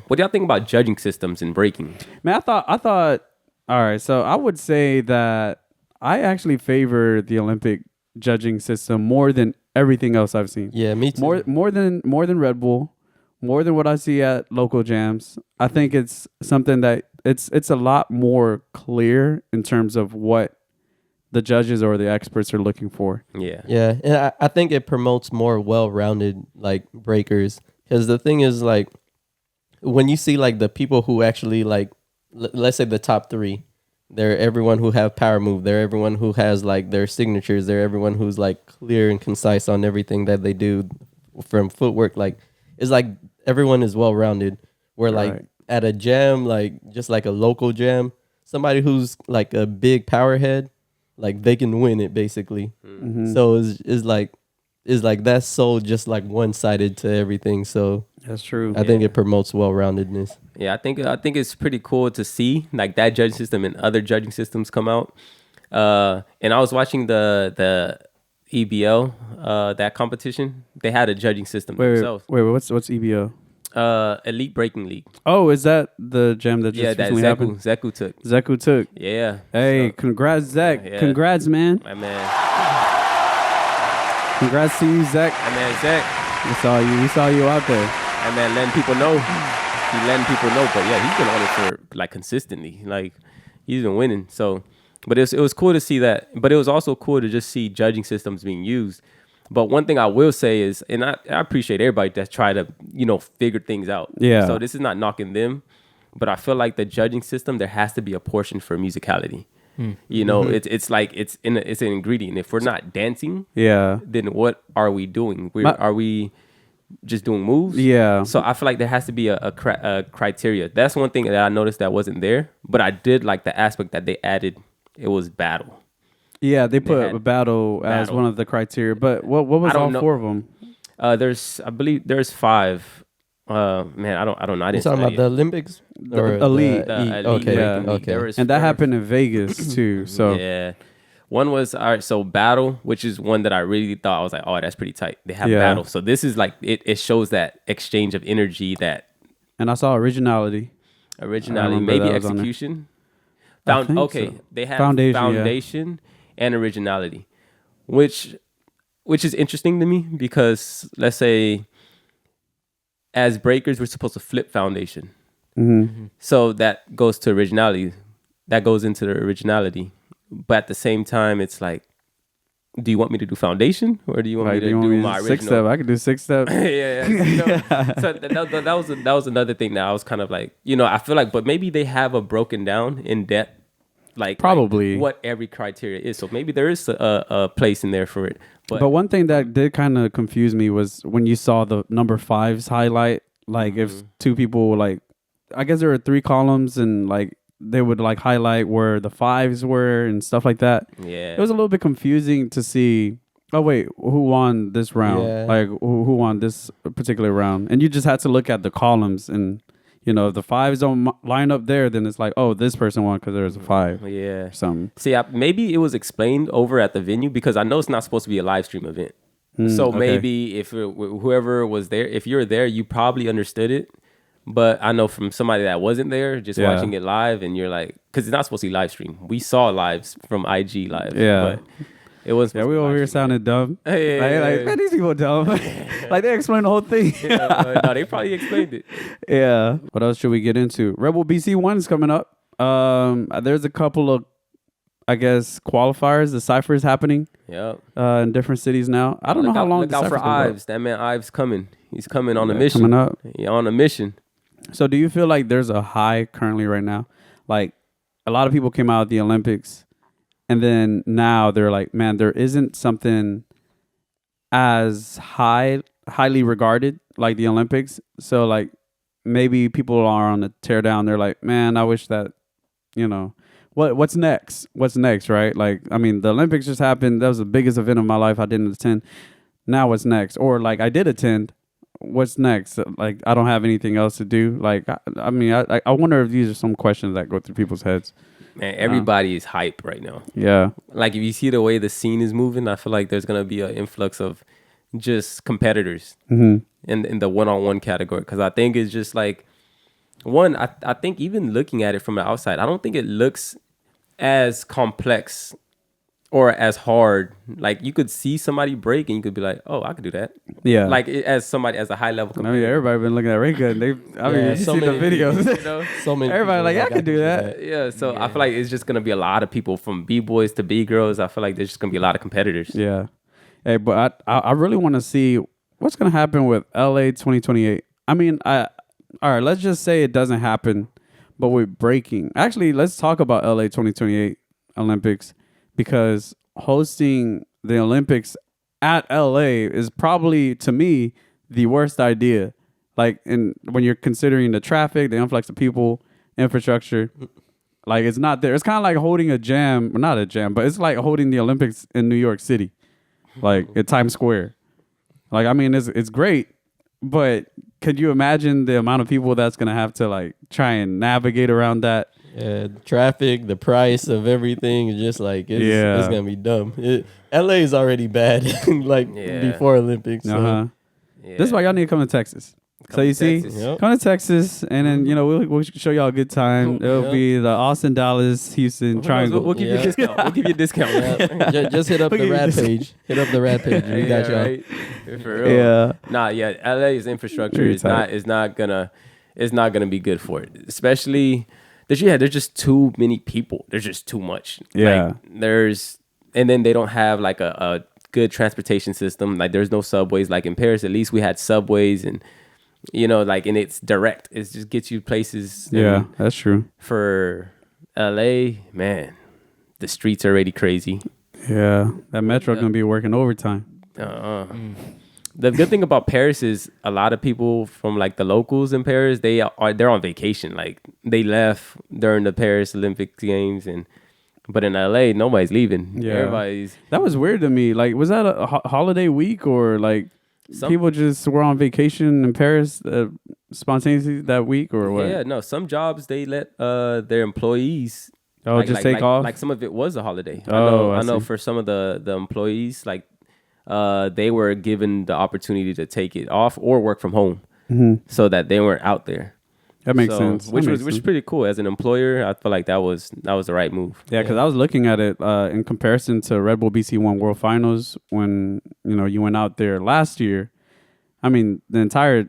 What do y'all think about judging systems in breaking? Man, I thought. All right, so I would say that I actually favor the Olympic judging system more than everything else I've seen. Yeah, me too. More than Red Bull, more than what I see at local jams. I think it's something that it's a lot more clear in terms of what the judges or the experts are looking for. Yeah. Yeah, and I think it promotes more well-rounded like breakers, because the thing is like when you see like the people who actually like let's say the top three, they're everyone who have power move, they're everyone who has like their signatures, they're everyone who's like clear and concise on everything that they do from footwork. Like it's like everyone is well-rounded. Where like Right. at a jam, like just like a local jam, somebody who's like a big power head, like they can win it basically. Mhm. So it's like that's so just like one-sided to everything. So That's true. I think it promotes well-roundedness. Yeah, I think it's pretty cool to see like that judging system and other judging systems come out. And I was watching the EBL that competition. They had a judging system themselves. Wait, what's EBO? Elite Breaking League. Oh, is that the jam that just Yeah, that recently happened? Zeku took. Zeku took. Yeah. Hey, So, congrats, Zach. Yeah. Congrats, man. my man, Congrats to you, Zach. my man Zach. We saw you out there. My man letting people know. He letting people know. But yeah, he's been on it for like consistently. Like he's been winning. So, but it was cool to see that. But it was also cool to just see judging systems being used. But one thing I will say is, and I appreciate everybody that's try to, figure things out. Yeah. So this is not knocking them, but I feel like the judging system, there has to be a portion for musicality. It's like it's an ingredient. If we're not dancing, Yeah. then what are we doing? Are we just doing moves? Yeah. So I feel like there has to be a criteria. That's one thing that I noticed that wasn't there, but I did like the aspect that they added. It was battle. Yeah, they put had a battle as battle. one of the criteria. But what was I don't all know. four of them? I believe there's 5. Man, I don't know. I You didn't talking study about the it. Olympics? Elite. The elite Okay, breaking league. okay. There was And that 4. happened in Vegas too. So Yeah. One was all right. So battle, which is one that I really thought I was like, oh, that's pretty tight. They have Yeah. battle. So this is like it shows that exchange of energy, that and I saw originality. originality, remember maybe that was on there. execution. I think so. They have Foundation, foundation and originality, which is interesting to me because let's say as breakers we're supposed to flip foundation. Mm-hmm. So that goes to originality. That goes into the originality. But at the same time, it's like, do you want me to do foundation or do you want me to do my original? 6-step? I could do 6-step. yeah. So that was another thing that I was kind of like, I feel like, but maybe they have a broken down in depth, like Probably. what every criteria is. So maybe there is a place in there for it. But one thing that did kind of confuse me was when you saw the number 5s highlight. Like if two people like, I guess there were 3 columns and like they would like highlight where the 5s were and stuff like that. yeah, It was a little bit confusing to see. Oh wait, who won this round? Yeah. Like who won this particular round? And you just had to look at the columns, and if the 5s don't line up there, then it's like, oh, this person won because there's a 5 yeah. or something. See, maybe it was explained over at the venue because I know it's not supposed to be a live stream event. So okay. maybe if whoever was there, if you're there, you probably understood it. But I know from somebody that wasn't there, just Yeah. watching it live, and you're like, because it's not supposed to be live stream. We saw lives from IG live. Yeah. But it was. Yeah, we over here sounding dumb. Yeah. Man, these people dumb. Like they explained the whole thing. No, they probably explained it. Yeah. What else should we get into? Redbull BC One is coming up. There's a couple of, I guess, qualifiers, the ciphers happening Yeah. in different cities now. I don't know how long Look the out for ciphers gonna go. Ives. That man Ives coming. He's coming on a mission. Coming up. He on a mission. So do you feel like there's a high currently right now? Like a lot of people came out of the Olympics and then now they're like, man, there isn't something as highly regarded like the Olympics. So like maybe people are on a tear down. They're like, man, I wish that, what's next? What's next, right? Like, I mean, the Olympics just happened. That was the biggest event of my life. I didn't attend. Now what's next? Or like I did attend. What's next? Like, I don't have anything else to do. Like, I wonder if these are some questions that go through people's heads. Man, everybody is hype right now. Yeah. Like, if you see the way the scene is moving, I feel like there's going to be an influx of just competitors Mm-hmm. in the one-on-one category. Because I think it's just like, one, I think even looking at it from the outside, I don't think it looks as complex or as hard. Like you could see somebody break and you could be like, oh, I could do that. Yeah. Like as somebody as a high level I mean, competitor. everybody been looking at Ray Gun. I mean, you've so seen the many videos. You know? So many. Everybody people like, are I could do that. Yeah, so I feel like it's just gonna be a lot of people from B boys to B girls. I feel like there's just gonna be a lot of competitors. Yeah. Hey, but I really want to see what's gonna happen with LA 2028. I mean, all right, let's just say it doesn't happen, but with breaking. Actually, let's talk about LA 2028 Olympics because hosting the Olympics at LA is probably to me the worst idea. Like, when you're considering the traffic, the influx of people, infrastructure, like it's not there. It's kind of like holding a jam, not a jam, but it's like holding the Olympics in New York City, like at Times Square. Like, I mean, it's great, but could you imagine the amount of people that's gonna have to like try and navigate around that? Yeah, the traffic, the price of everything is just like it's gonna be dumb. LA is already bad, like before Olympics. So. Yeah. This is why y'all need to come to Texas. So you see, Texas. come to Texas, and then we'll show y'all a good time. It'll be the Austin, Dallas, Houston triangle. We'll give you a discount. We'll give you a discount. Yeah. Just hit up the rad page. Hit up the rad page. We got y'all. Right? For real. Yeah. Nah, yeah. LA's infrastructure is not gonna be good for it. Especially there's just too many people. There's just too much. Yeah. Like, and then they don't have like a good transportation system. Like there's no subways. Like in Paris, at least we had subways and and it's direct. It just gets you places. Yeah, that's true. For LA, man, the streets are already crazy. Yeah, that metro gonna be working overtime. The good thing about Paris is a lot of people from like the locals in Paris, they're on vacation. Like they left during the Paris Olympic Games but in LA, nobody's leaving. Yeah, that was weird to me. Like, was that a holiday week or like people just were on vacation in Paris spontaneously that week or what? Yeah, no. Some jobs they let their employees take off. Like some of it was a holiday. I know see. for some of the employees, like they were given the opportunity to take it off or work from home, so that they weren't out there. That makes sense. Which is pretty cool. As an employer, I feel like that was the right move. Yeah, because I was looking at it in comparison to Redbull BC One World Finals when you went out there last year. I mean, the entire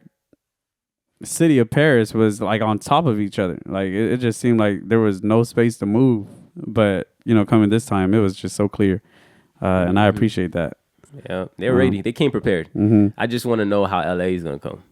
city of Paris was like on top of each other. Like it just seemed like there was no space to move. But coming this time, it was just so clear, and I appreciate that. Yeah, they're ready. They came prepared. I just want to know how LA is gonna come.